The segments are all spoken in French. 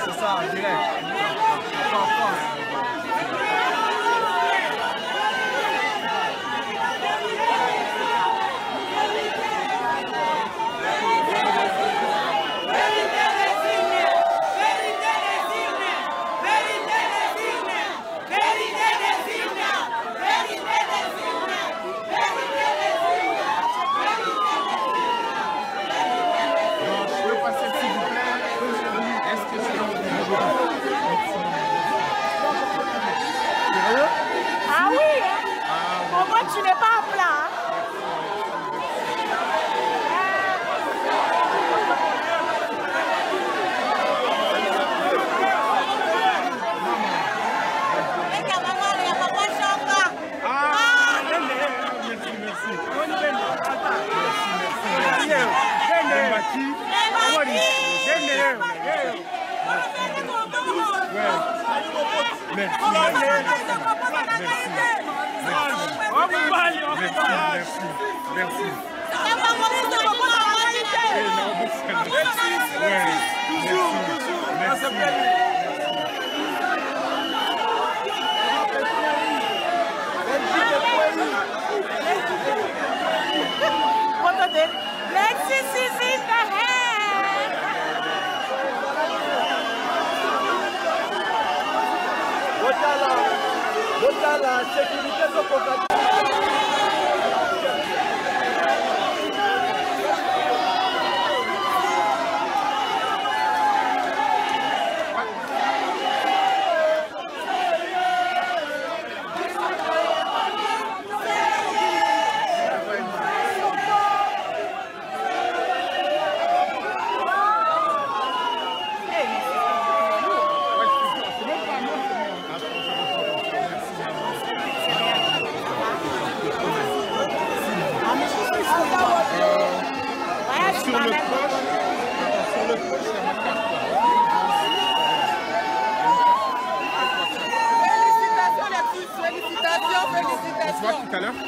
C'est ça, en direct. Ah oui, hein? Au moins tu n'es pas en plat. Hein? Merci. Lexus is in the hand. Botala, sécurité de Félicitations tout à l'heure.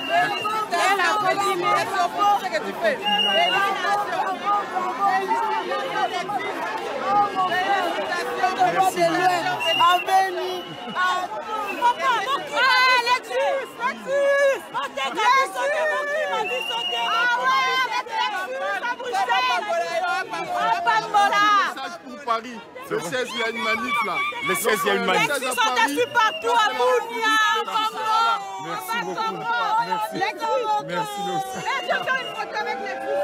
Paris. Le 16, il y a une manif là. Le 16, il y a une manif. Lexus sont assis partout à Bounia, au Congo. Merci beaucoup. Merci. Merci, Losa. J'ai fait une photo avec Lexus.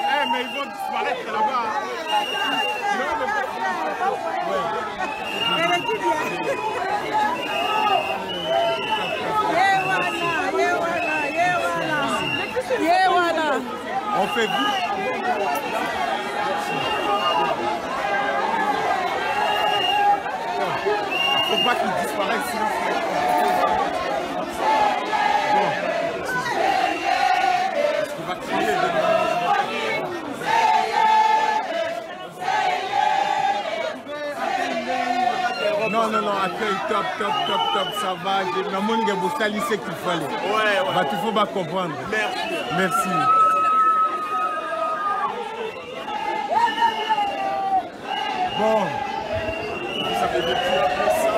Eh, mais ils vont disparaître là-bas. Elle est qui bien? Yewana. On fait vous. Il ne faut pas qu'ils disparaissent sinon. Est-ce qu'on va crier Non, accueil top, ça va. Namoni Gaboussali, c'est qu'il fallait. Ouais. Bah, il faut pas comprendre. Merci. Bon. Ça fait des petits après ça.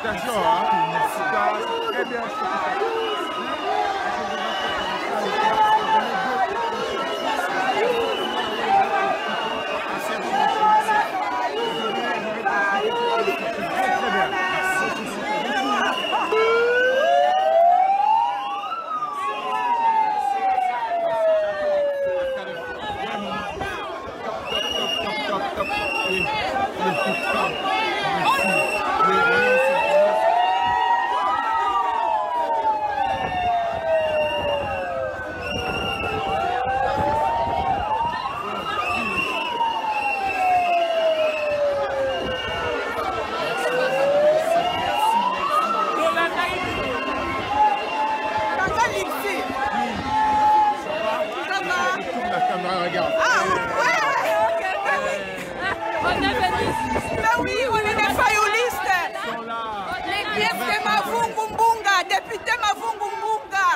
Félicitations, hein? Très bien. Mitema Vungu Mbunga.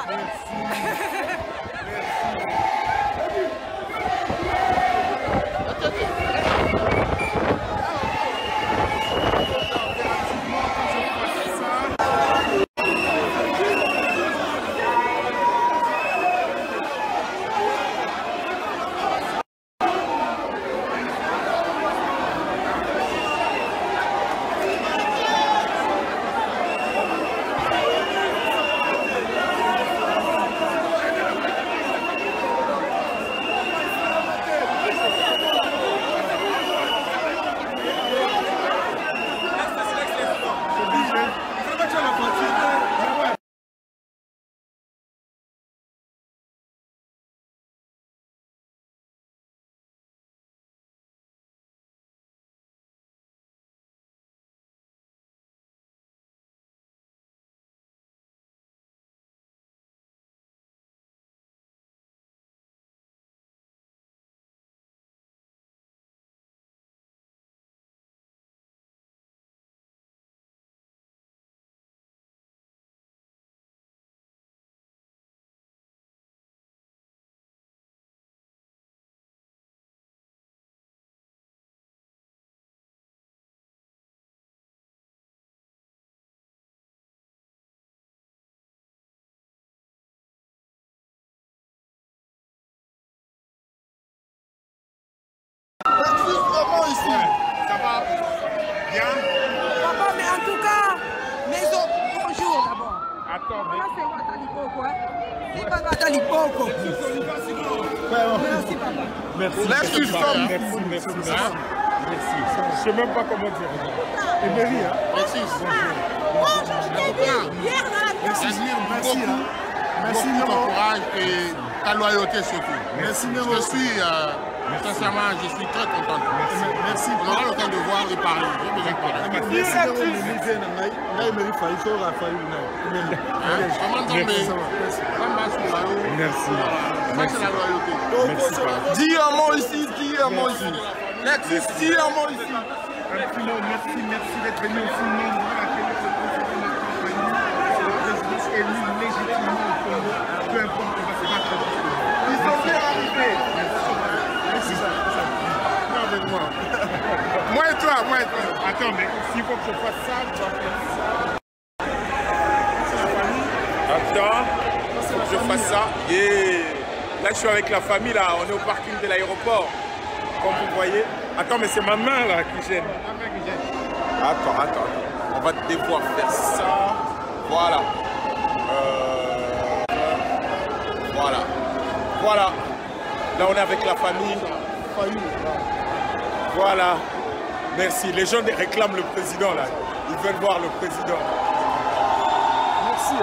Ici. Ça va bien? Papa, mais en tout cas, maison, bonjour d'abord. Attends, mais... Là, c'est Ouattalipoko, hein? C'est pas Ouattalipoko. Merci, papa. Merci. Merci. Je sais même pas comment dire. Et Mary, hein? Merci. Bonjour, je t'ai vu hier dans la Merci. Merci pour ton courage et ta loyauté surtout. Merci, Je suis, sincèrement, je suis très contente. Merci. On aura le temps de voir et parler. J'ai besoin de parler. Merci. Ça, c'est la loyauté. Dis un mot ici, dis un mot ici. Dis un mot ici. Merci d'être venu aussi nombreux à accueillir le président de notre campagne. C'est la présidence élue légitimement au Congo. Peu importe, on va se battre. Ils sont bien arrivés. Merci. Non, avec moi. Moi et toi. Attends, mais s'il faut que je fasse ça, tu vas faire ça. C'est la famille. Attends, faut que je fasse ça. Et là, je suis avec la famille, là. On est au parking de l'aéroport. Comme vous voyez. Attends, mais c'est ma main, là, qui gêne. Attends. On va devoir faire ça. Voilà. Voilà. Là, on est avec la famille. Voilà. Merci. Les gens réclament le président, là. Ils veulent voir le président. Merci.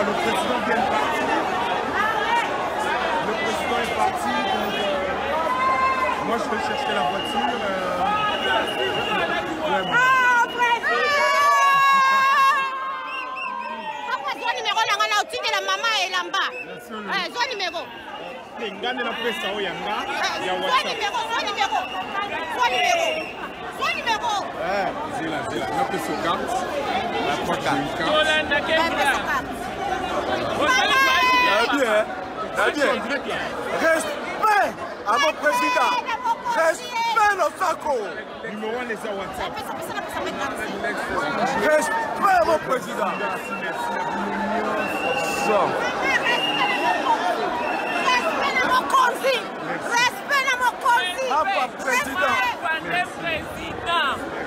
Le président vient de partir. Le président est parti. Donc, moi, je vais chercher la voiture. Ah, président! Papa, zwa numéro là, on a outil de la maman et là-bas. Zwa numéro. Ngane na pesa o yanga ya Zwa WhatsApp. numéro. Zila. Notre sous carte. La carte. Bien. Respect à mon président. Respect nos Sako. Numéro 1 les a WhatsApp. Respect à mon président. Respect à mon conseil. Papa président.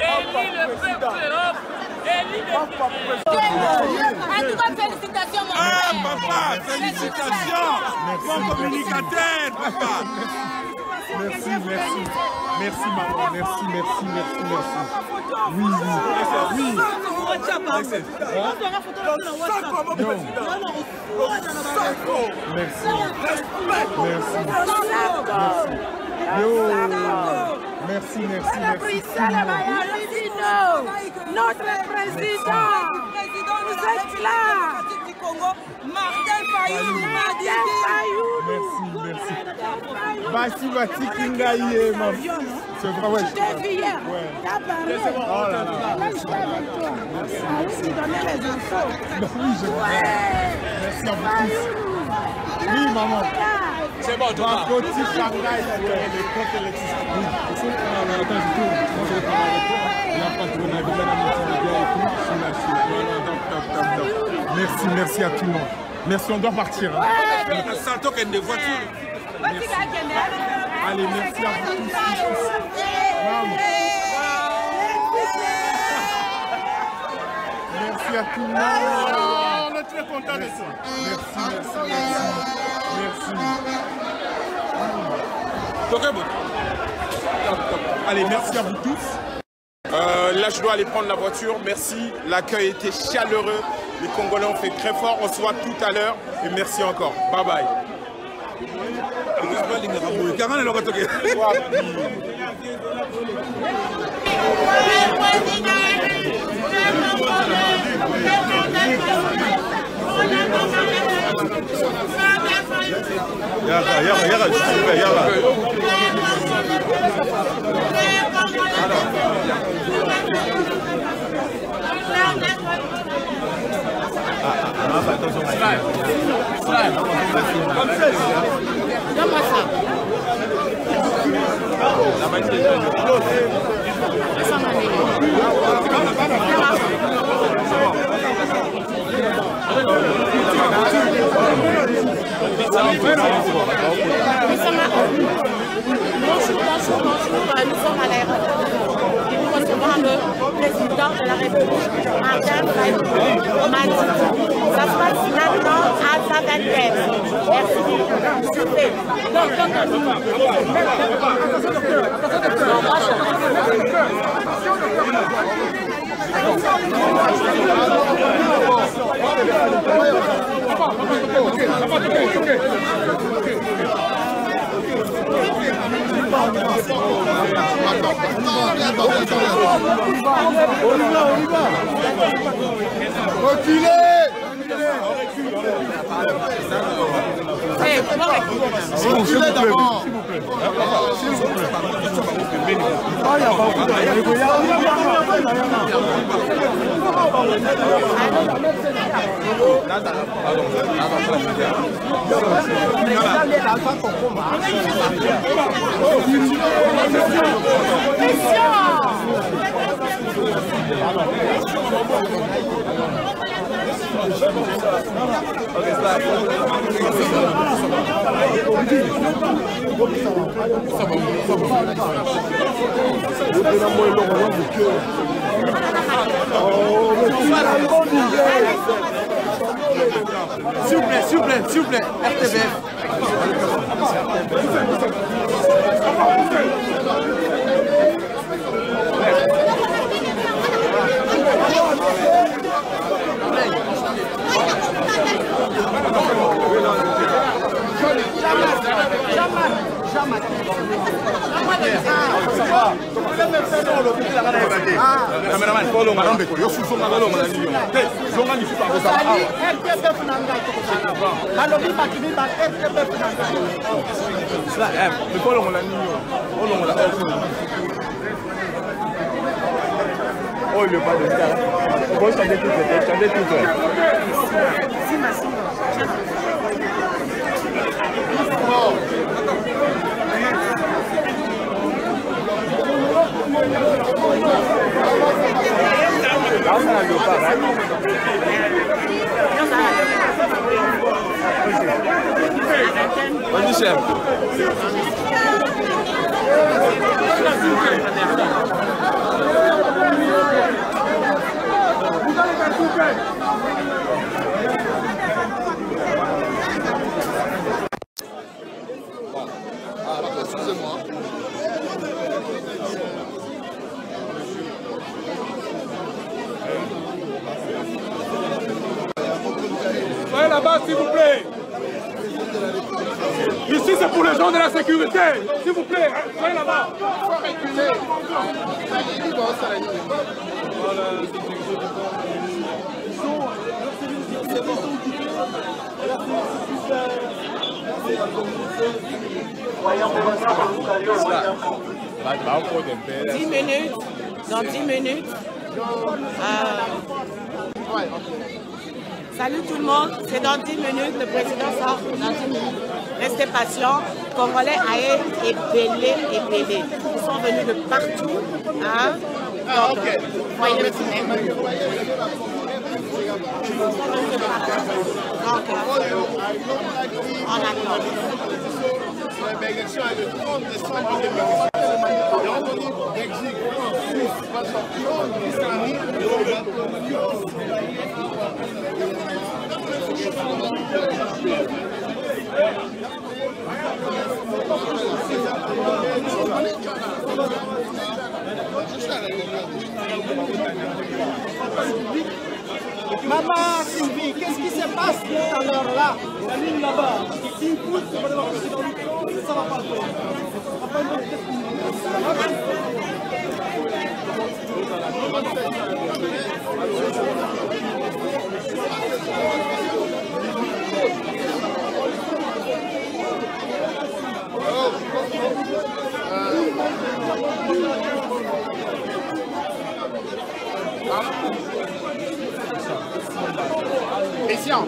Élis le peuple Europe. Élis le peuple. En tout cas, félicitations, mon frère. Papa, félicitations. Bon communicateur, papa. Merci. Merci maman, merci. Oui. Merci. Notre président, vous êtes là. Martin Fayou. Merci. Basi Kingaïe, maman. C'est vrai, ouais. Merci à vous tous. Oui, maman. C'est bon, toi. Petit Shanghai, le compte électricité. Oui, attends, je tourne. Moi, je vais parler avec toi. Il n'y a pas de problème. Merci à tout le monde. Merci, on doit partir. Ça token de voiture. Allez, merci à vous tous. Merci à tout le monde. On est très contents de ça. Merci. Allez, merci à vous tous. Là, je dois aller prendre la voiture. Merci. L'accueil était chaleureux. Les Congolais ont fait très fort. On se voit tout à l'heure. Et merci encore. Bye bye. Nous sommes à l'aéroport. Nous recevons le président de la République, Martin Fayou. Ça se passe maintenant à Zaventem. Merci. Super. Reculez d'abord. S'il vous plaît. S'il vous plaît, RTBF. Oh, il n'est pas de cas. On va changer tout ça. Changer tout ça. Vas-y, chef. Excusez-moi. Soyez là-bas, s'il vous plaît. Ici, c'est pour les gens de la sécurité. S'il vous plaît, soyez là-bas. Dans 10 minutes. Salut tout le monde, c'est dans 10 minutes, le président sort dans 10 minutes. Restez patients, Congolais Aïe et Bélé. Ils sont venus de partout. Hein? Donc, voyez le cinéma. Donc, on attend. Maman Sylvie, qu'est-ce qui se passe tout à l'heure là? La ligne là-bas, s'il pousse, ça va devoir passer dans le temps, ça va pas le faire. Christian.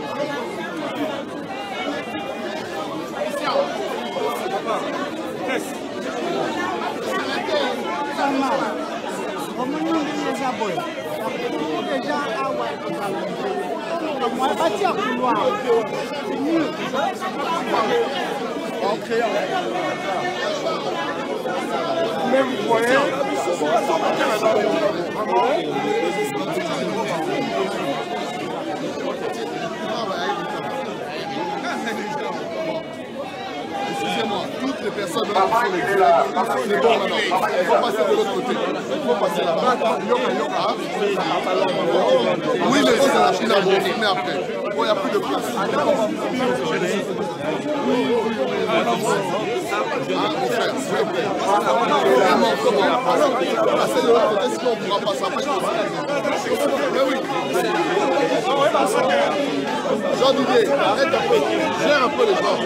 Mais vous voyez, Excusez-moi, toutes les personnes là qui sont les gars, il faut passer de l'autre côté. Il faut passer là-bas. Oui, mais c'est la Chine à bon, mais après. Bon, il n'y a plus de place. Mon frère, s'il vous plaît. Vraiment, comment? Alors, passer de l'autre côté, est-ce qu'on pourra passer après? Mais oui. Jean-Didier, arrête un peu. Gère un peu les gens.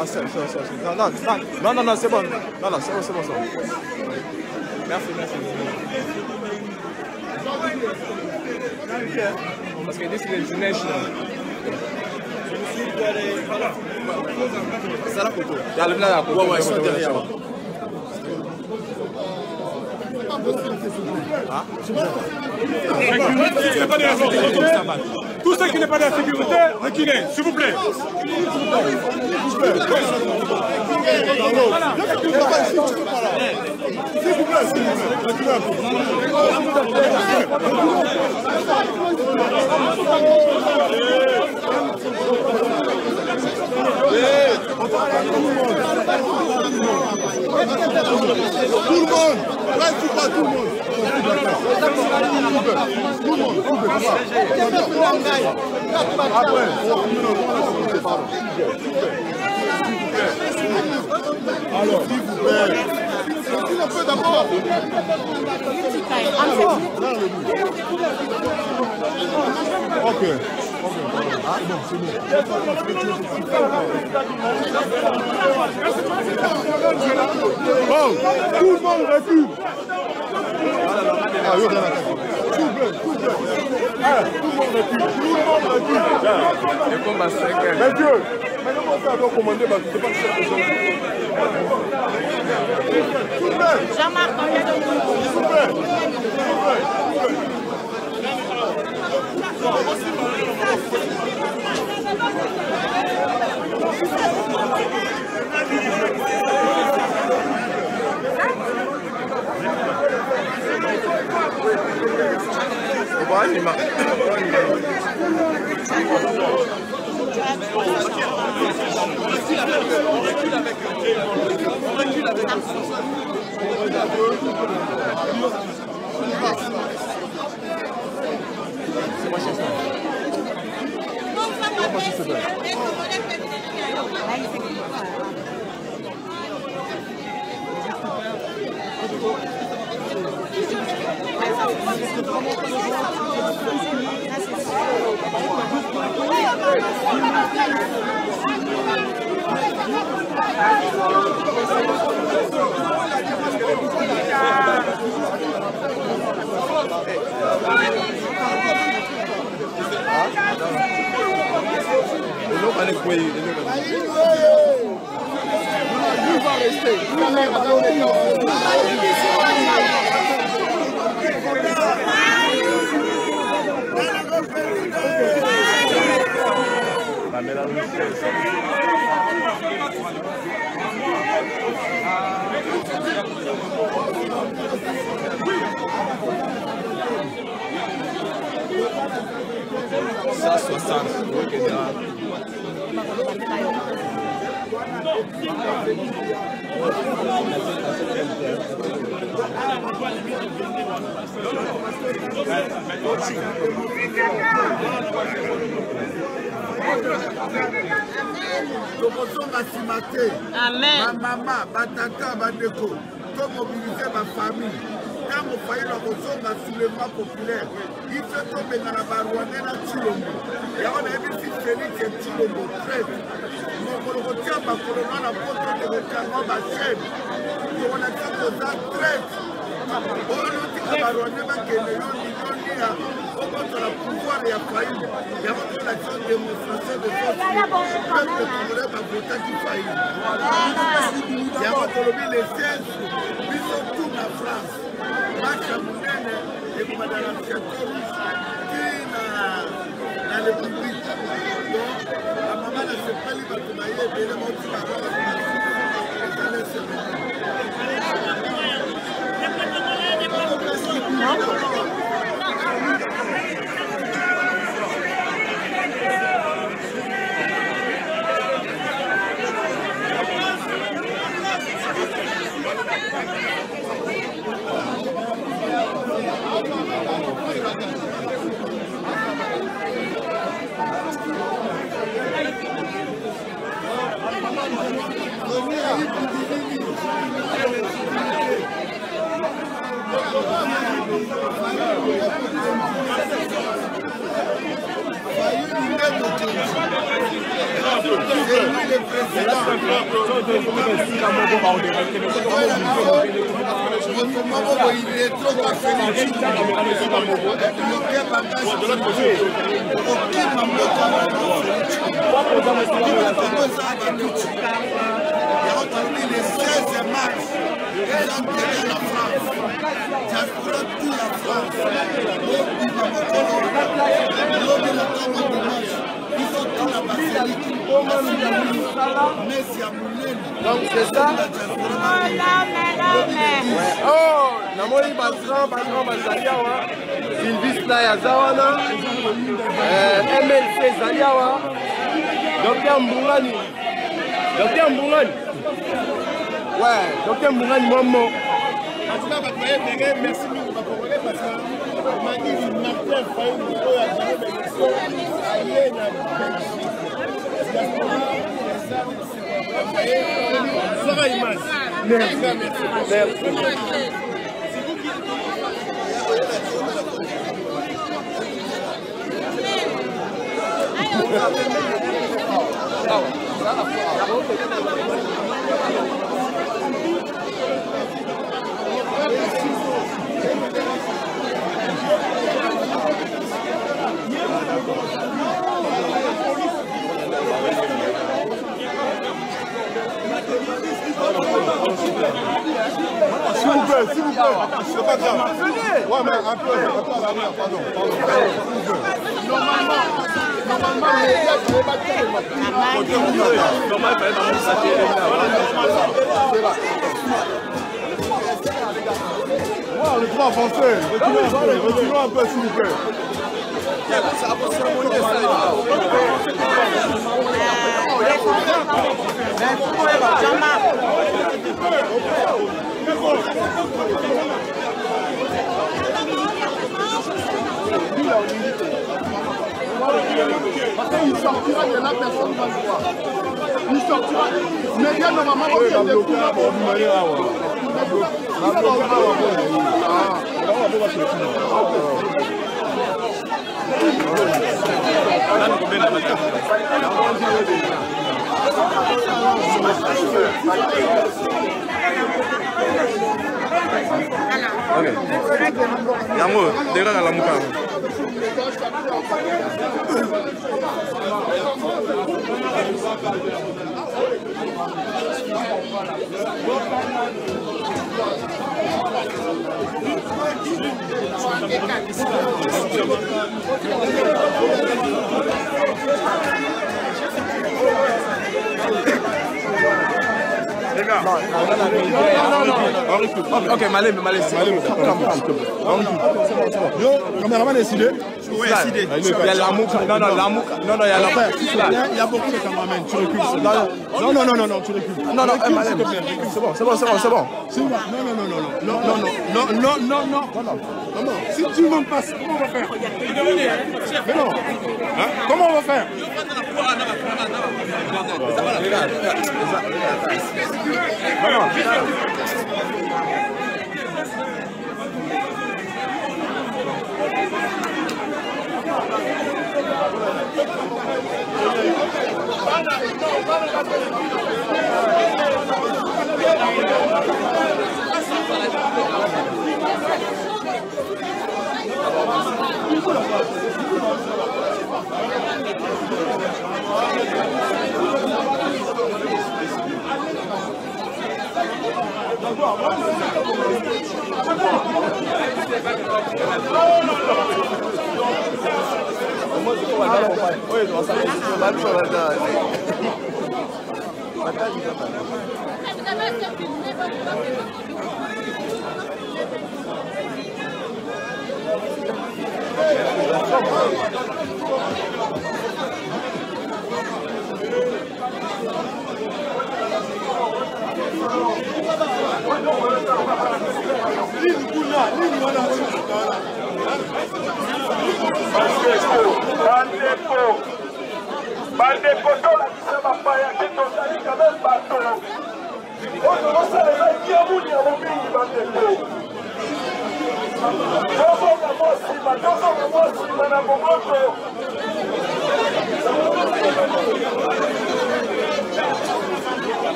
Ah, c'est non, c'est bon. Non, c'est bon. Merci. Parce que this is international. C'est la photo. Il y a le blanc là. Ouais, ils sont derrière. Tout ce qui n'est pas de la sécurité, reculez, s'il vous plaît. Tout le monde, reste pas tout le monde. Alors, s'il vous plaît. Un peu d'abord. Ok. Ah non, c'est bon. Oh, tout le monde recule. Ah, s'il vous plaît. Ah, tout le monde recule. Le combat 5. Mais Dieu, mais comment ça doit commander parce que c'est pas le chef de Jean-Marc, s'il vous plaît. Amen. Ma maman, ma tata, ma déco, tout mobiliser ma famille. Quand vous voyez la bozonga soulèvement populaire, il fait tomber dans la barouane na Chilombo. Il y a un émission Félix et Chilombo, traite. Mon colocotia, ma colonne, la porte de recarnement, ma chaîne. On a dit que ça traite. On a dit que la barouane va gagner contre le pouvoir et la faillite. Il y a une action de démonstration de force. Le peuple congolais va voter qui faillit. Il y a un les 16, ils sont tous en France. Match à Mounene et comme dans la château rouge qui est dans le public. Donc, la maman ne s'est pas libre de mailler, mais elle est montée par là. Donc c'est ça. Oh, namoni bazran bazaliawa. Sylvis na yazawana. MLC zaliawa. Docteur Mbungani. Docteur Mbungani. Ouais, Docteur Mbungani Momo. En tout cas, merci beaucoup pour vous parce que m'a dit Martin Fayoum qui a gagné l'élection alliée dans ça va image. Merci. S'il vous plaît, c'est pas grave. Ouais, mais un peu, pardon. Normalement, les gars, je vais battre les matins. Normalement, le droit français. Reculons un peu, s'il vous plaît. Parce qu'il sortira de là, personne ne va le voir. Il sortira. Mais il y a normalement des coups là pour vous. Yango, déjà dans la mouka. Les gars, non. Ok, Malé, Yo, caméraman décidé. Oui, décidé. Il y a la mouka. Non, il y a la mouka. Il y a beaucoup de caméramans. Tu recules. Non, tu recules. Non, Malé. C'est bon. Non. Si tu m'en passes, comment on va faire? Mais non. Comment on va faire?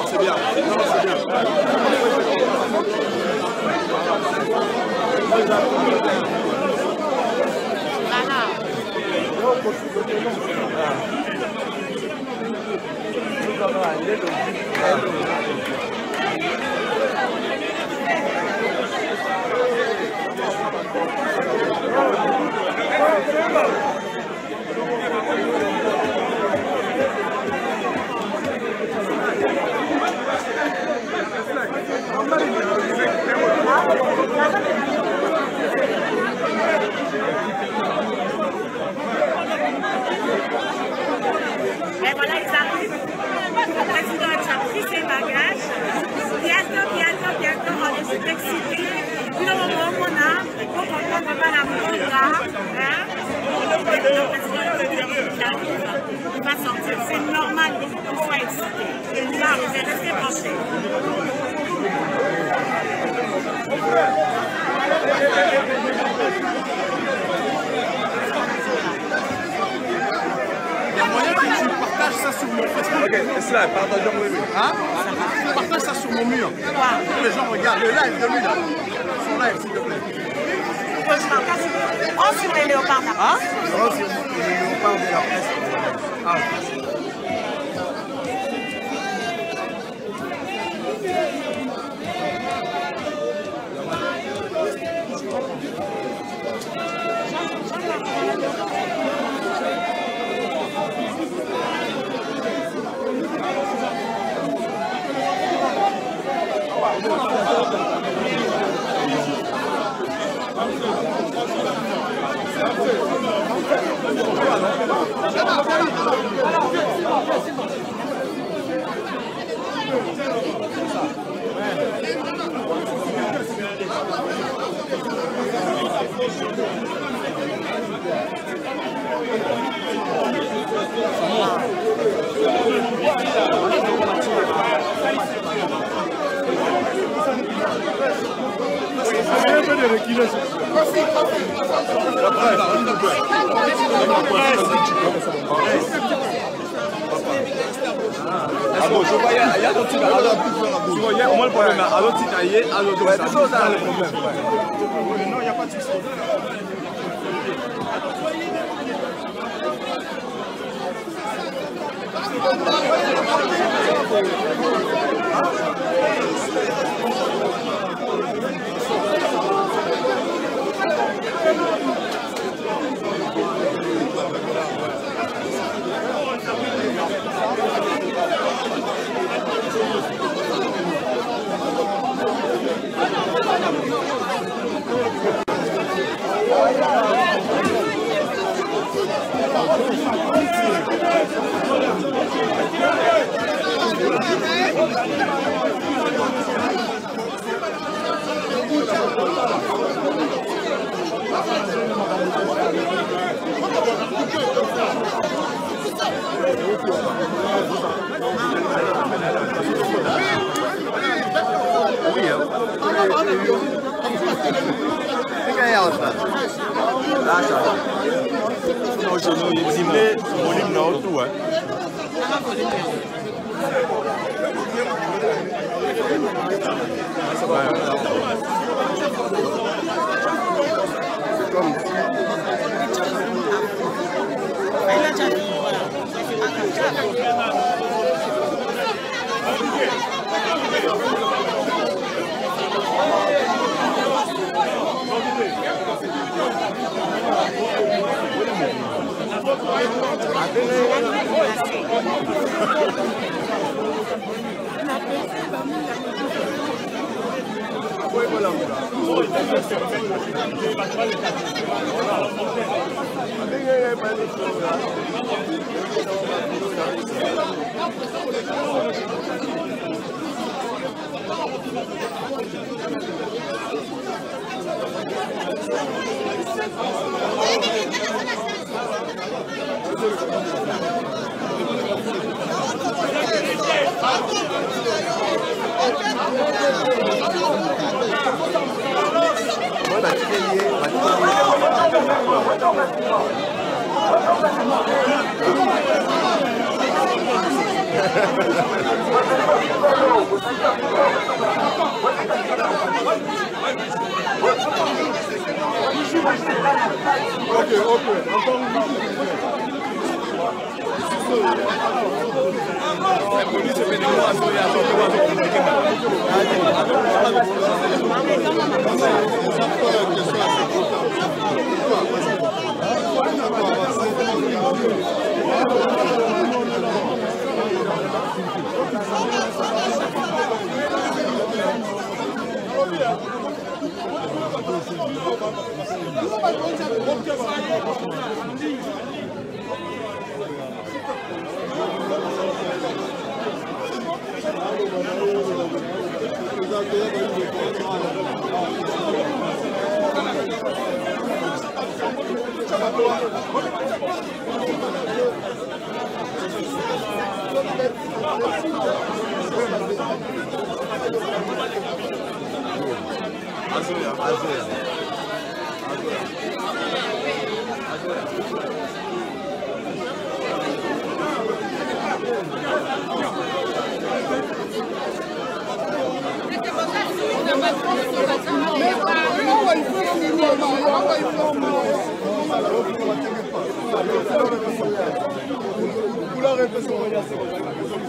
C'est bien. Et voilà, ils arrivent. Le président a pris ses bagages. Bientôt, on est excités. Puis le moment qu'on a, pour comprendre pas la programme, le président il va sortir. C'est normal qu'on soit excité. Et là, vous êtes restés branchés. Il y a moyen que tu partages ça sur mon Facebook. Ok, c'est là, partage mon mur. Hein? Partage ça sur mon mur. Pour que les gens regardent le live de lui là. Son live, s'il te plaît. léopard. On sur les léopards là. Hein? On sur les léopards de la presse. Ah. Au moins le problème, à l'autre titre, il y a le problème. Non, il n'y a pas de souci.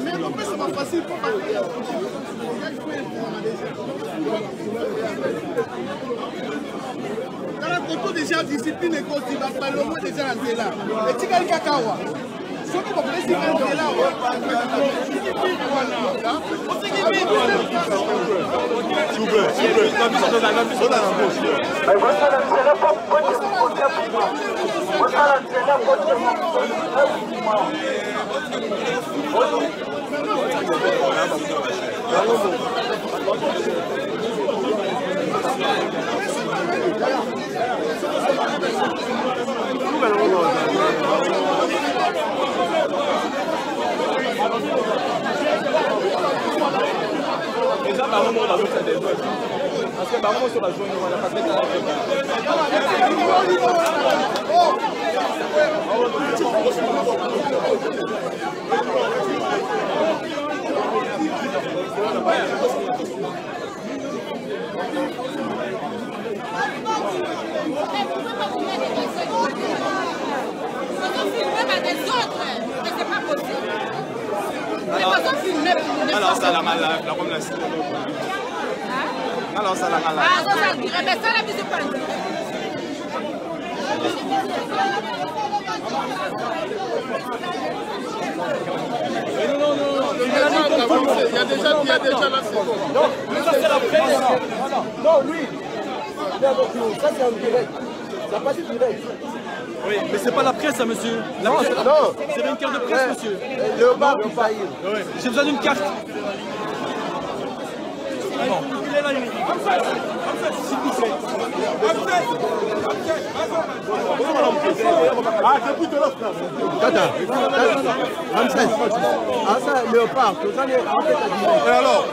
Mais en plus, c'est pas facile. Dans la photo déjà discipline et cause, il va pas le mot déjà en là. Et tu as le cacao. Ce que vous voulez, c'est là. Déjà, par moment, on va faire des votes. Parce que par moment, sur la zone, on va pas faire alors ça la malade, la comme la alors ça la malade. Ah, ça dirait, mais ça la mise pas. Non, il y a déjà la seconde. Non, ça c'est la presse. Non, lui. Ça c'est un direct. Ça passe direct. Oui, mais c'est pas la presse, ça, monsieur. La presse, non, c'est une carte de presse, monsieur. Léopard, il faillit. J'ai besoin d'une carte. Bon. Il est là, il est. S'il vous plaît. Ah, c'est plus de l'autre. Tata. Ah, ça, Léopard. Et alors?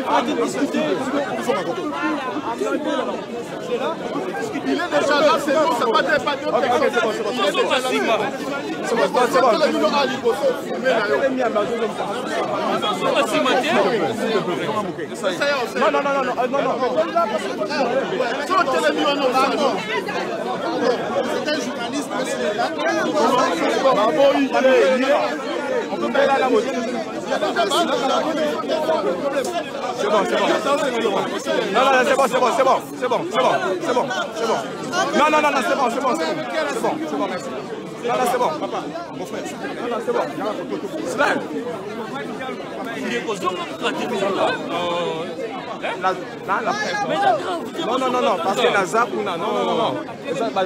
Arrêtez de discuter. Il est déjà là, c'est bon, c'est pas des patriotes. Ok, c'est bon. Il est déjà là. C'est bon. C'est un journaliste. On peut faire la moitié. C'est bon. Non, c'est bon. Non, c'est bon, merci. Non, c'est bon, papa, mon frère. Non, c'est bon. Sven. Non, parce que la ZAP, non.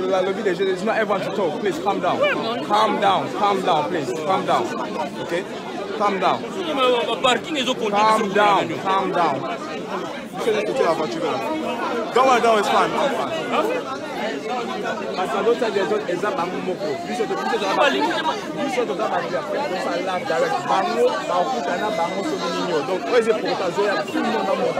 La lobby des jeunes, not everyone to talk. Please, calm down, please. Calm down. Okay? Calm down. Calm down. Don't worry, it's fine. Parce que l'autre side des autres, ils ont pas mon mot. Lui, c'est direct. Bango, donc, eux, ils pour ta zone, tout le monde dans mon.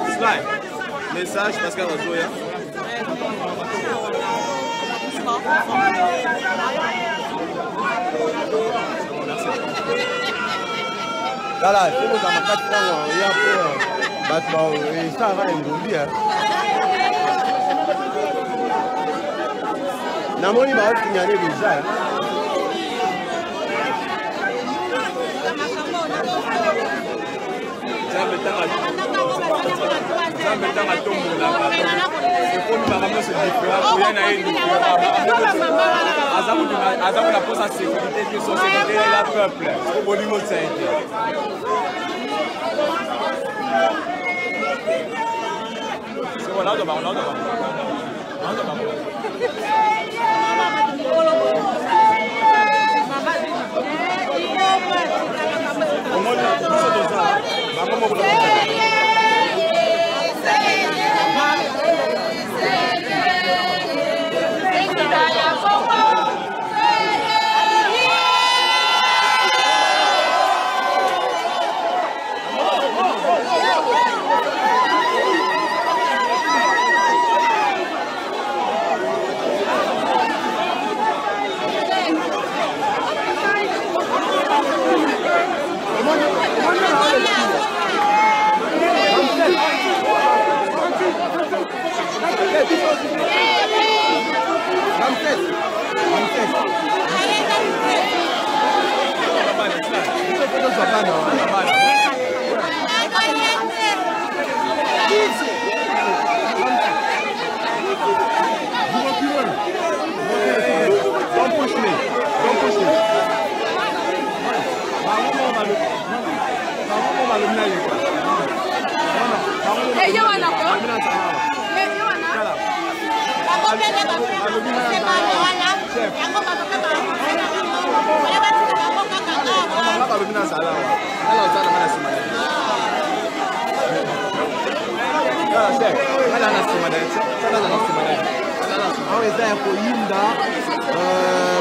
Slide. Message Pascal Ozoya. Voilà, c'est bon, ça m'a pas de temps. Il y a un peu. Ça va, il me dit. Namoni va signaler déjà. la poste à sécurité que société et la peuple au niveau de ça. C'est bon, là, on va.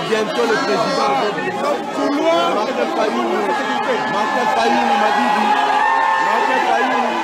Bientôt le président Martin Fayoulou m'a dit Martin Fayoulou.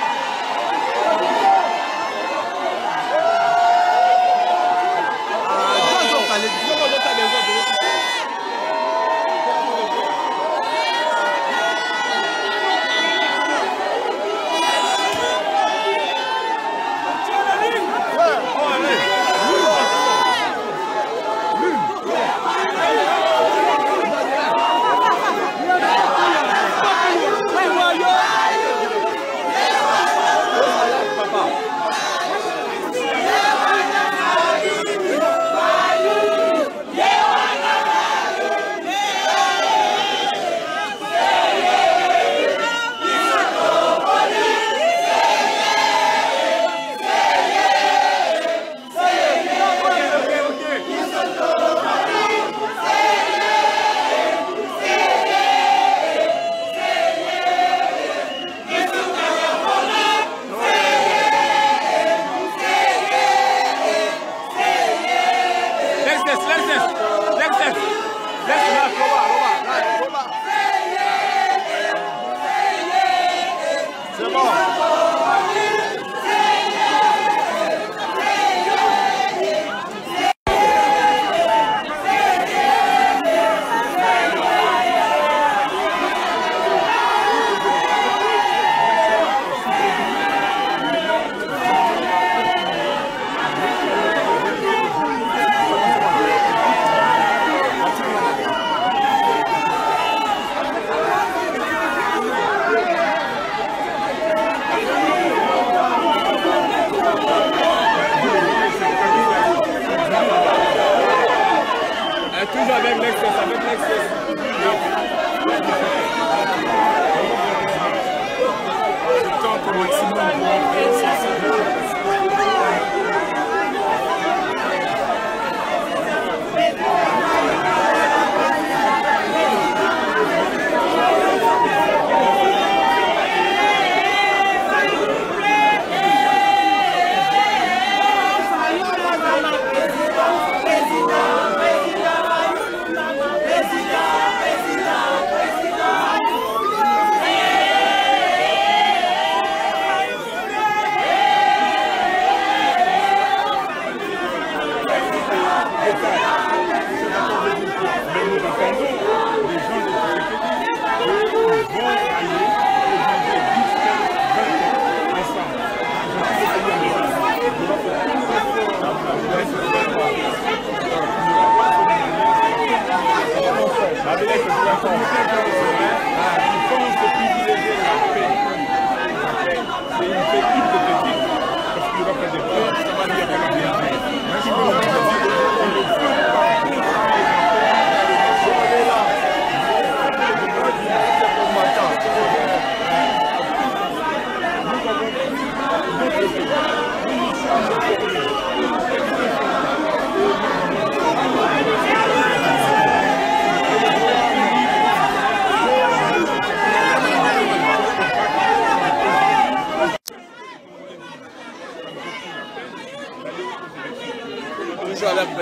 toujours avec le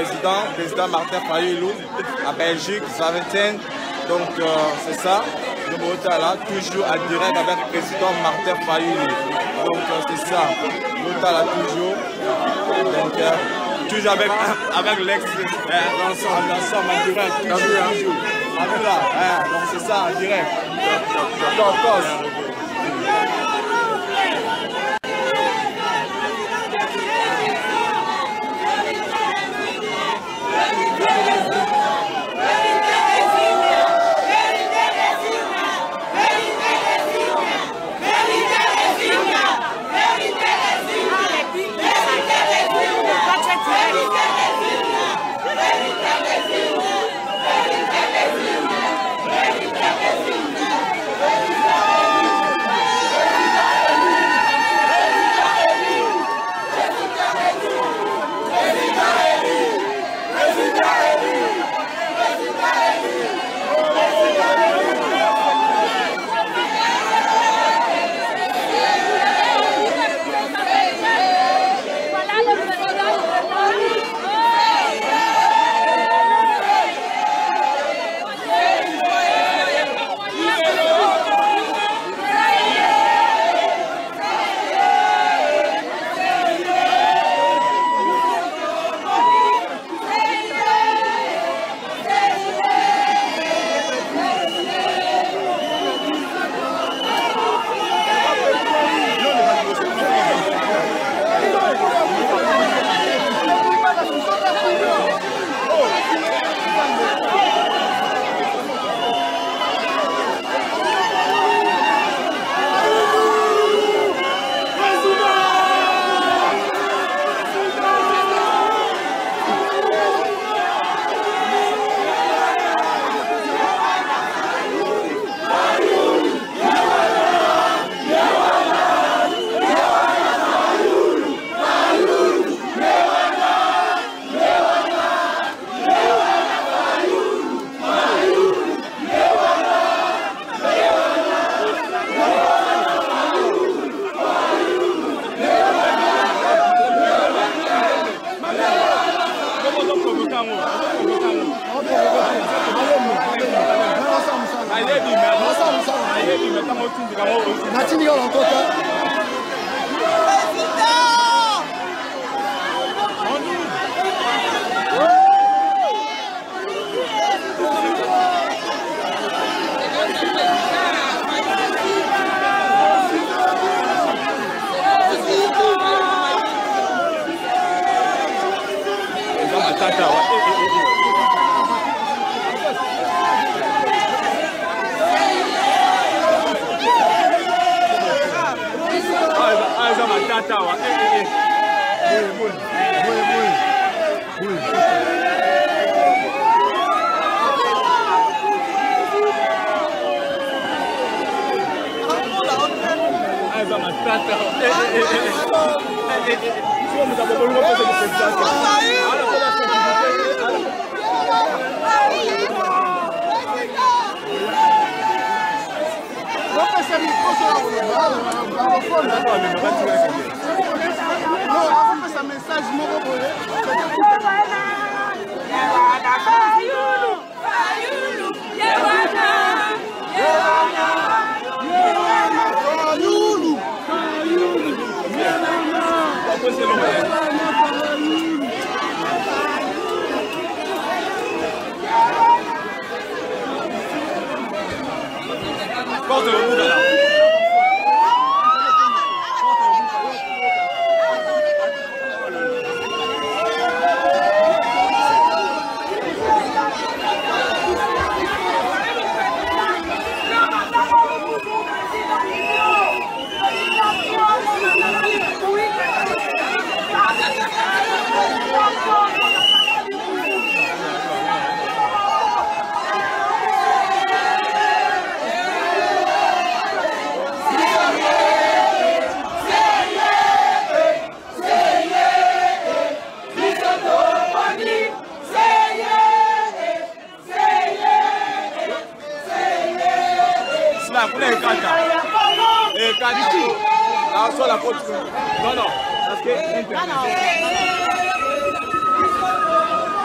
président Martin Fayulu à Belgique, Zaventem. Donc c'est ça, le Mota là, toujours à direct avec le président Martin Fayulu. Donc c'est ça, Mota là toujours. Donc toujours avec l'ex, l'ensemble en direct, toujours. Là, donc c'est ça en direct.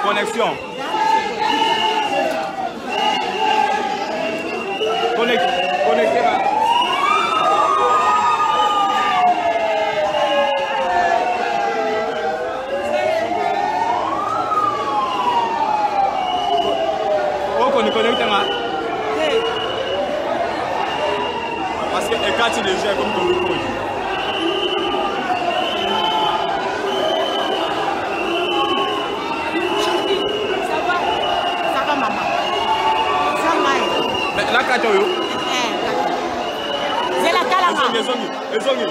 Connexion. Connectez. Parce que quand il est déjà comme ton micro. Ça va maman. Ça va. Mais là quand tu es c'est la calama. Ezongi.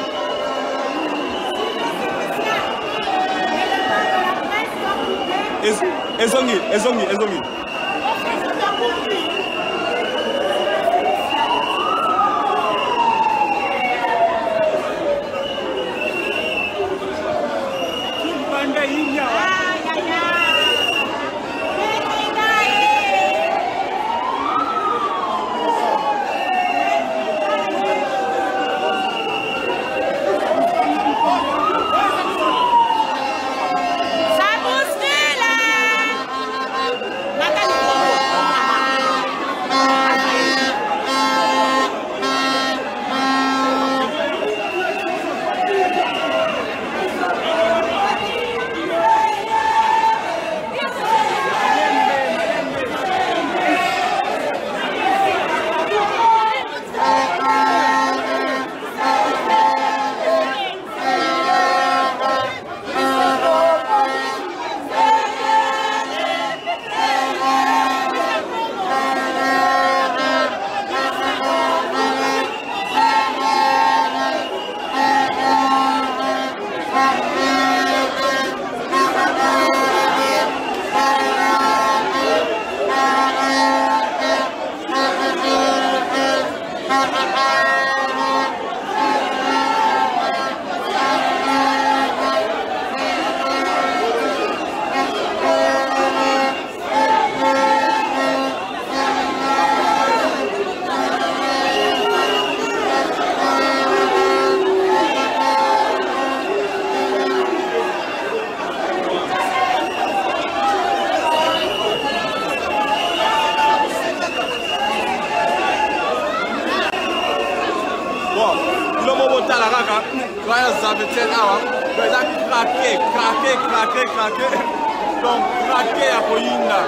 Donc, craqué à Koyinda.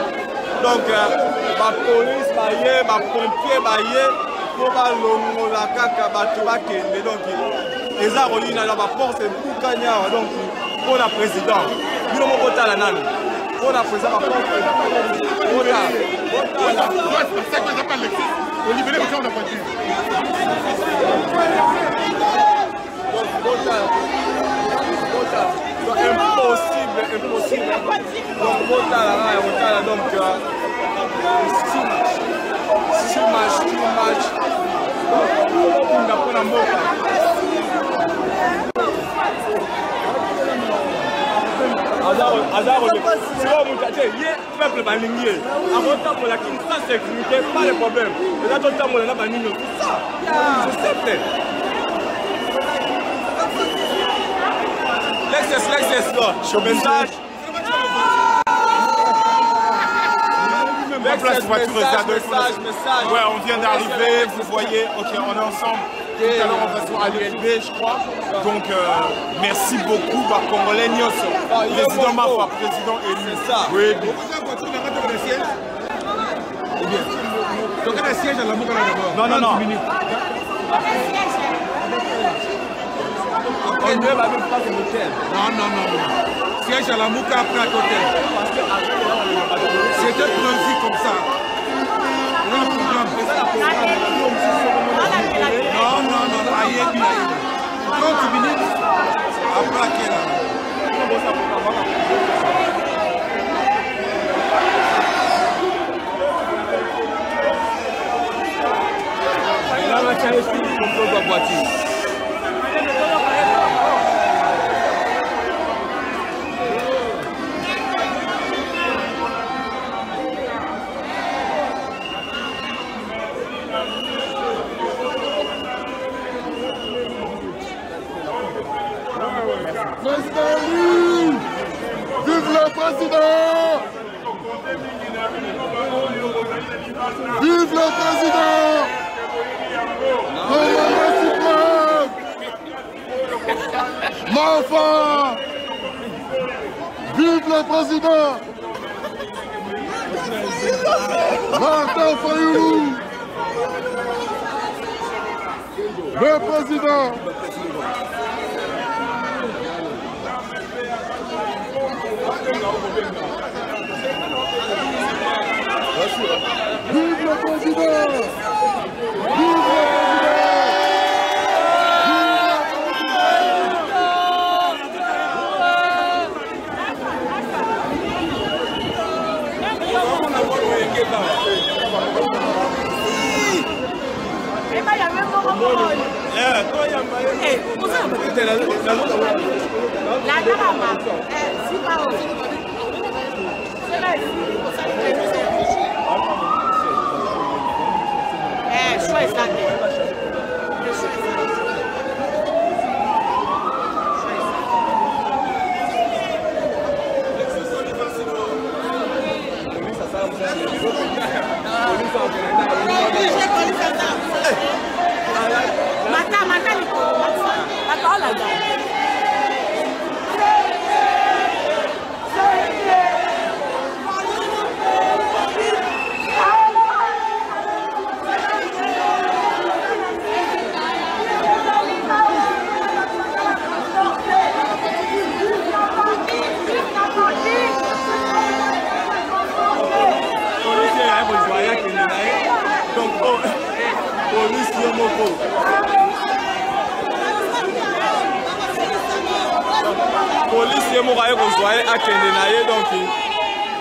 Donc, ma police, ma pompier, pour la caca, donc, les arolines, la force est pour Kanya, donc, pour la présidente. Nous avons voté à la nane. Pour la présidente, pour la c'est ça que j'appelle Alexis. Au libéré, on a pas dit. Impossible. Donc, six matchs. Donc, peuple balingué. Avant pour la King sans sécurité, pas de problème. Et là, tout le temps, on a pas c'est ça. C'est simple. L'excess, message. Message. Ouais, on vient d'arriver, vous voyez, ok, on est ensemble. Tout à l'heure, on va sur ALB, je crois. Donc, merci beaucoup, Congolais Nyoso. Président Mafa, président élu. C'est ça. Oui. Donc, il y a un siège à la Mouka d'abord. Non. On ne va même pas de l'hôtel. Non. Siège à la Mouka après à côté. C'était prévu comme ça. Non, Ayebi. 30 minutes après la Kela. Là, on a tiré sur le contrôle de la voiture. Vive le président! Vive le président! L'enfant! Vive le président! Martin Fayoulou! Le président! Vive le président! Vive le police est mort avec Ozoaï à Kendenaye, donc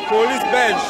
police belge.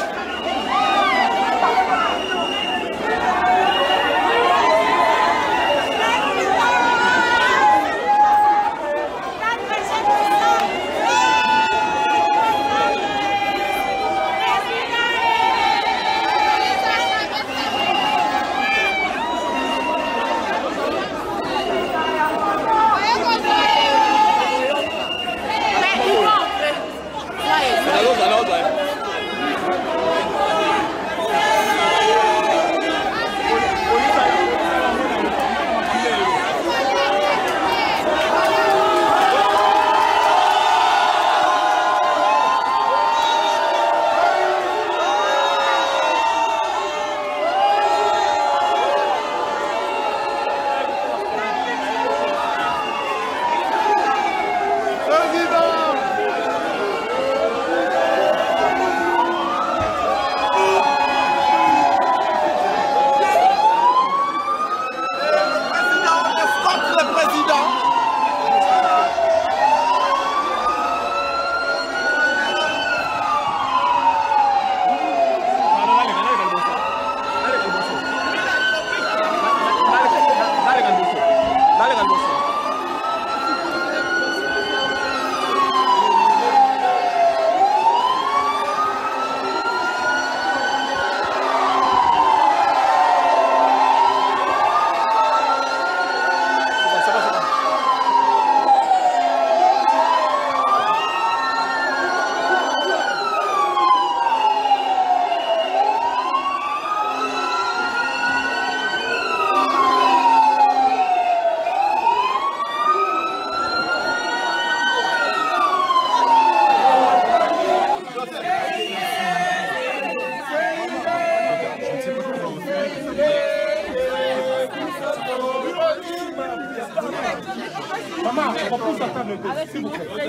Maman, on repousse la table. S'il vous plaît.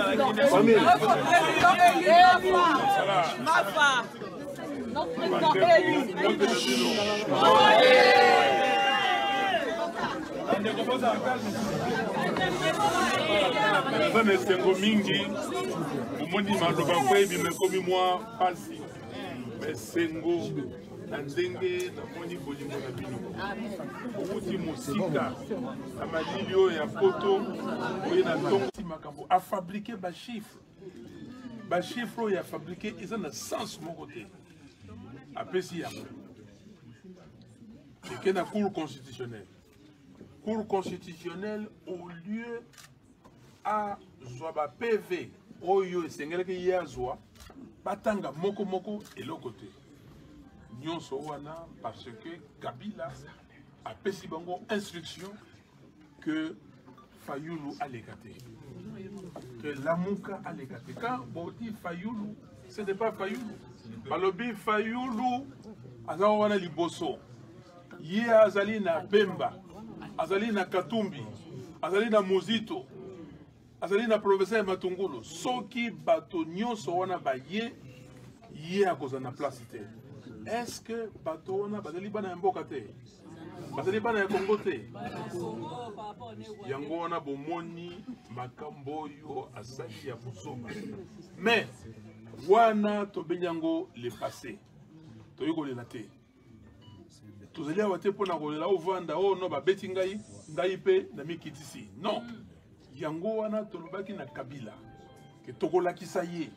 Notre président élu. Nous esengo mingi omoni maloba koyebi mekomi mwa pasi mesengo na ndenge namoni bolingo na bino okuti mosika na malili oyo ya poto oye na ntongo makambo afabrike bachiffre oyo afabrike eza na sens moko te apesi yango eke na cour constitutionnelle. Cour constitutionnelle, au lieu à Zoaba PV oyo esengelaki yazwa batanga moko moko eloko te nyonso wana parce que Kabila apesi bango instruction que Fayulu aleka te, que Lamuka aleka te. Quand on dit Fayulu, ce n'est pas Fayulu. Balobi Fayulu aza wana liboso, ye azali na Pemba, azali na Katumbi, azali na Mozito, azali na professeur Matungulu. Soki bato nyonso wana ba ye akoza na place te. Est-ce que bato wana bazali bana mboka te? Bazali bana ya Congo te? Yango wana bomoni makambo yo asali ya bosoma. Mais wana tobenyango le passé. Toyiko le late. Tozali awa te pona kolela ovanda o no ba beti ngai pe na mikitisi. Non. Yango wana tolobaki na Kabila ke tokolakisa ye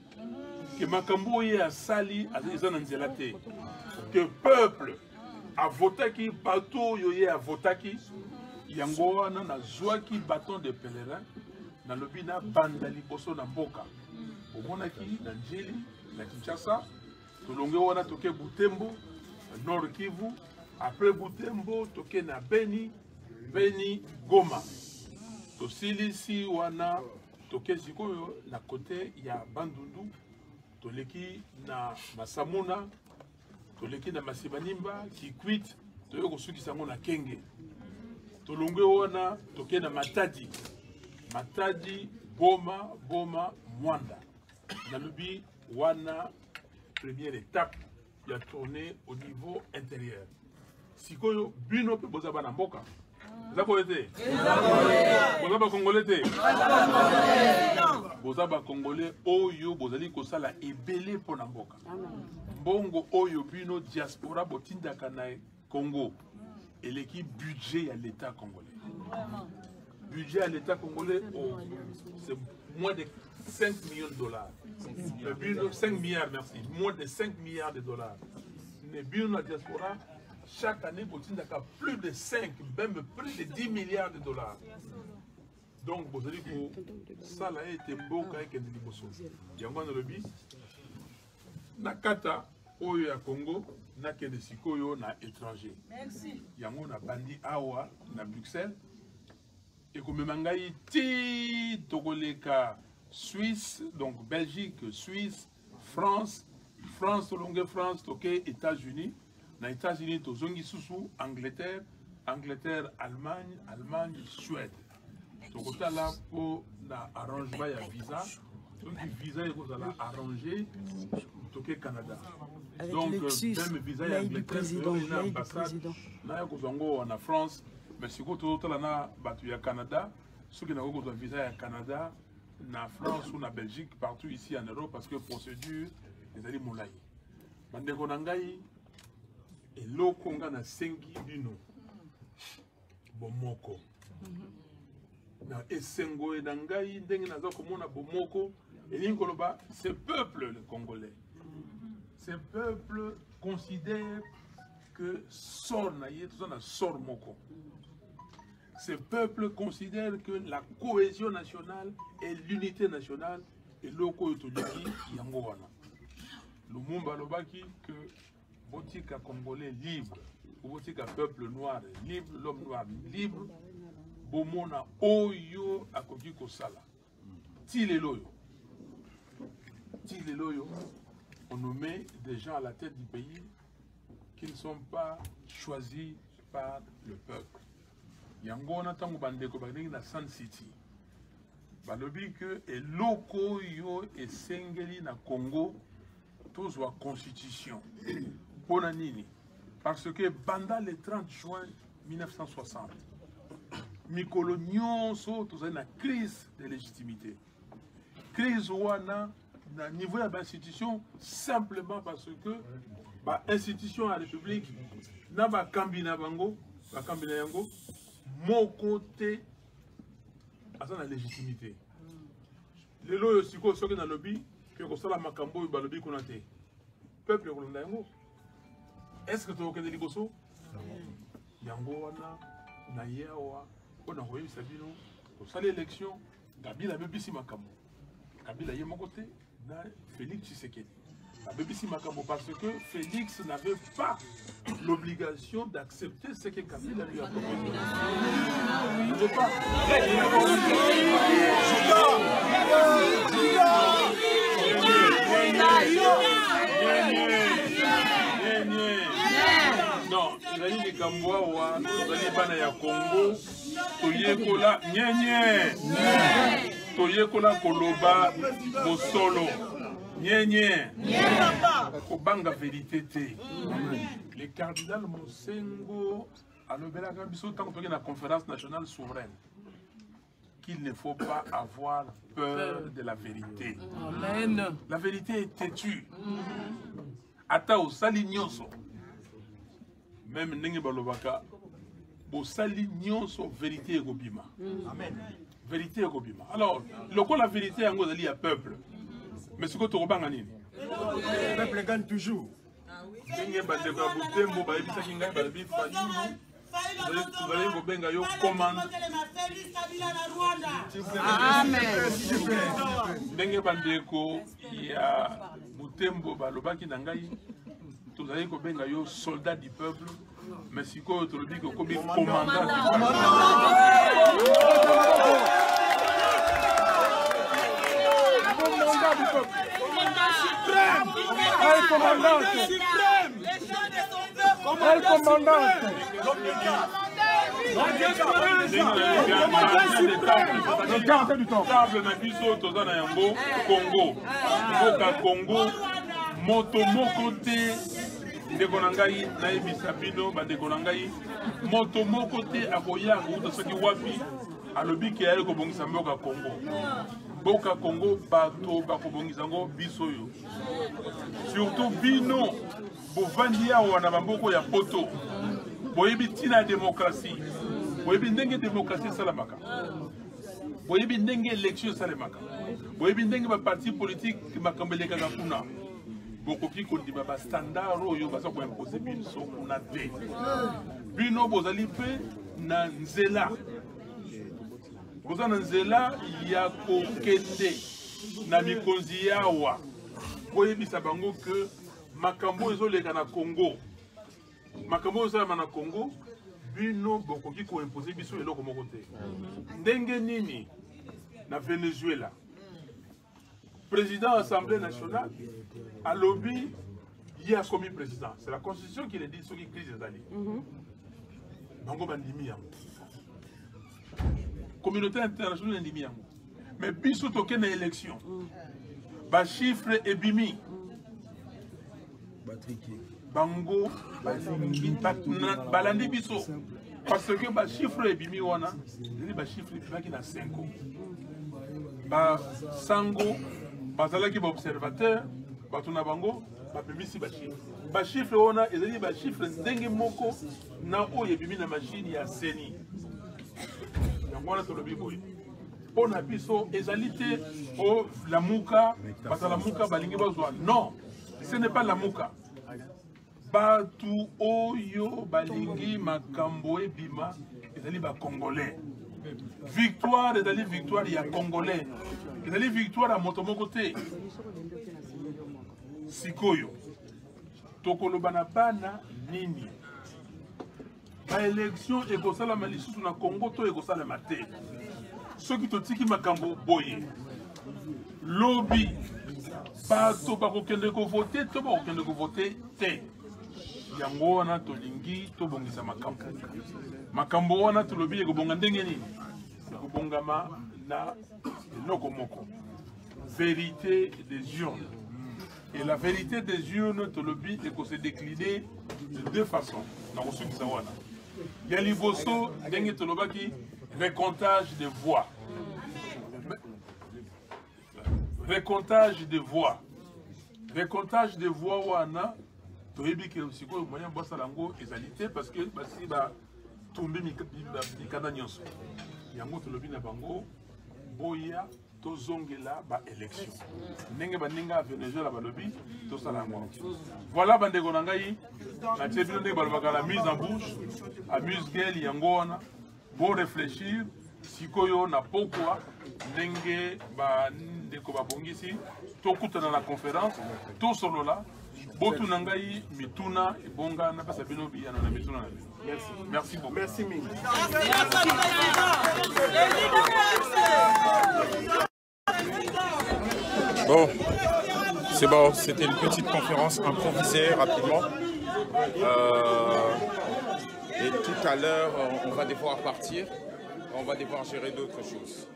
que makambo ye asali eza na nzela te, que peuple a votaki bato yo ye a votaki yango wana nazwaki bâton de pèlerin na lobi na banda liboso na mboka omonaki na Njili na Kinshasa tolonge wana toke Butembo Nord Kivu, après Butembo toke na Beni Goma tosilisi wana toke sikoyo na kote ya Bandundu toleki na Masamuna toleki na Masimanimba Kikwit toyo kosukisa ngo na Kenge tolonge wana toke na Matadi Boma Mwanda nalobi wana première étape ya tournée au niveau intérieur sikoyo bino pe bozaba na mboka Zako ete? Bozaba Congolais te? Bozaba Congolais oyo bozali kosala ebele pona mboka. Mbongo oyo bino diaspora botindaka na Congo. Eleki budget ya l'État congolais. Budget à l'État congolais, c'est moins de 5 millions de dollars. 5 milliards, merci. Moins de 5 milliards de dollars. Mais bien la diaspora, chaque année, il y a plus de 5, même plus de 10 milliards de dollars. Donc, vous allez pour ça, là, été beau quand il y a des bossons. Il y a un lobby. Nakata, Oyo à Congo, n'a que des sikoyo na étranger. Merci. Il y a un bandi Awa, na Bruxelles. Et comme Mangaï, ti Togoleka, Suisse, donc Belgique, Suisse, France, Longue France, Toké, États-Unis. Dans les États-Unis, Tozongi Soussou, Angleterre, Allemagne, Suède. Donc là, pour arranger un visa, donc le visa est arrangé Toké Canada. Donc même visa est Angleterre, il y a une ambassade, en France, mais si vous avez un Canada, ceux qui ont un visa à Canada, en France ou en Belgique, partout ici en Europe, parce que procédure, les allez moulaï. Mandeko Nangaï, et l'okonga na sengi bino bomoko na esengo e nangai ndenge naza komona bomoko elinkoloba ce peuple le congolais ce peuple considère que sort na ye tout na sort moko ce peuple considère que la cohésion nationale et l'unité nationale et loko etoliki yango wana Lumumba lobaki que Botika Congolais libre, Botika peuple noir libre, l'homme noir libre, Bomona Oyo Akoki Kosala. Tileloyo, on nous met des gens à la tête du pays qui ne sont pas choisis par le peuple. Yango na tango bandeko bandeki na Sun City. Balobi que et loko yo et sengeli na Congo tous la constitution. Nini. Parce que pendant le 30 juin 1960, Mikolo Nyonso, tout une crise de légitimité. Crise wana na niveau de l'institution simplement parce que l'institution à la République n'a pas kambina bango, ba kambina yango, mon côté à la légitimité. Les lois siko soki na lobby que ko sala makambo ba lobby konate. Peuple ko yango. Est-ce que tu as aucun liboso? Yango wana na yewa on a envoyé Sabino pour ça l'élection Kabila bebisi makambo Kabila est mon côté, Félix Tshisekedi. Parce que Félix n'avait pas l'obligation d'accepter ce que Kabila lui a proposé. Il ne veut pas. Non, il a dit que Kamboa, il y a Congo, Toyekola, Toyekola Koloba, Bosolo. Kobanga vérité. Le cardinal Mosengo a levé la biso tant que la conférence nationale souveraine qu'il ne faut pas avoir peur de la vérité. Amen. La vérité est têtue. Ata o sali nyonso. Même ndenge balobaka bo sali nyonso vérité ekobima. Amen. Vérité ekobima. Alors, loko la vérité yango zali ya peuple. Mais ce que tu as dit, le peuple gagne toujours. Soldat du peuple, mais si tu as dit que commandant du peuple. El comandante. El comandante. Le garde du temps. Congo. Congo. Motomoko te. Ndekonangai na ebisabino ba ndekonangai. Motomoko te akoya ko soki wapi. Alobi ke ayo ko bongisa mboka Congo. Boka Congo bato bakobongizango bisoyo. Surtout bino bovandia wana bamboko ya poto. Boyebi tina démocratie. Boyebi ndenge démocratie salamaka. Boyebi ndenge élection salamaka. Boyebi ndenge ba parti politique makambeleka kuna. Bokoki kondima ba standard oyo baza ko imposer biso kuna te. Bino bozali pe na nzela. Bozana nzela ya kokende na mikonzi yawa. Boyebisa bango que makambo ezoleka na Congo. Makambo ezoleka na Congo, bino bokoki ko imposer biso eloko moko te. Ndenge nini na Venezuela. Président de l'Assemblée nationale a lobby, il a commis président. C'est la constitution qui le dit sur les crises des alliés. Bango bandimi yango. Communauté internationale ndimi yango. Mais biso toke na élection. Ba chiffre ebimi. Bango balandi biso. Parce que ba chiffre ebimi wana, c'est ba chiffre ebimi na 5 ans. Ba sango bazalaki ba observateur, batuna bango ba bimisi ba chiffre. Ba chiffre wana ezali ba chiffre ndenge moko na oyo ebimi na machine ya seni. Yangola to lobi boy. Pona biso ezalité au lamuka, parce la muka balingi bazwa. Non, ce n'est pas la muka. Batu oyo balingi makambo ebima ezali ba congolais. Victoire ezali victoire ya congolais. Ezali victoire à motomoko te. Sikoyo. Tokoloba na bana nini? La élection ekosala malisusu na Congo to ekosala mate. Ceux qui totiki makambo boye. Lobby. Bato bakokende ko voter to bakokende ko voter te. Yango wana tolingi to bongisa makambo. Makambo wana to lobby ekobonga ndenge nini? Ekobongama na eloko moko. Vérité des urnes. Et la vérité des urnes to lobby ekose décliner de deux façons. Na kosuki sawana. Il y a liboso ndenge to lobaki récomptage des voix. Récomptage des voix. Récomptage des voix wana toyebi ke siko moyen bossa lango ezalité parce que basi ba tomber mikana nyonso. Yango to lobi na bango boya to zongela ba élection. Ndenge baninga Venezuela ba lobi to salango. Voilà bandeko na ngai na tebino ndenge balobaka la mise en bouche, amuse-gueule yango wana. Bon réfléchir, sikoyo na pokwa ndenge bandeko babongisi tokutana na conférence tosolola botuna ngai mituna ebonga na pesa bino biyana na mituna na bino. Merci beaucoup. Merci mille. Bon, c'est bon, c'était une petite conférence improvisée rapidement. Et tout à l'heure, on va devoir partir, on va devoir gérer d'autres choses.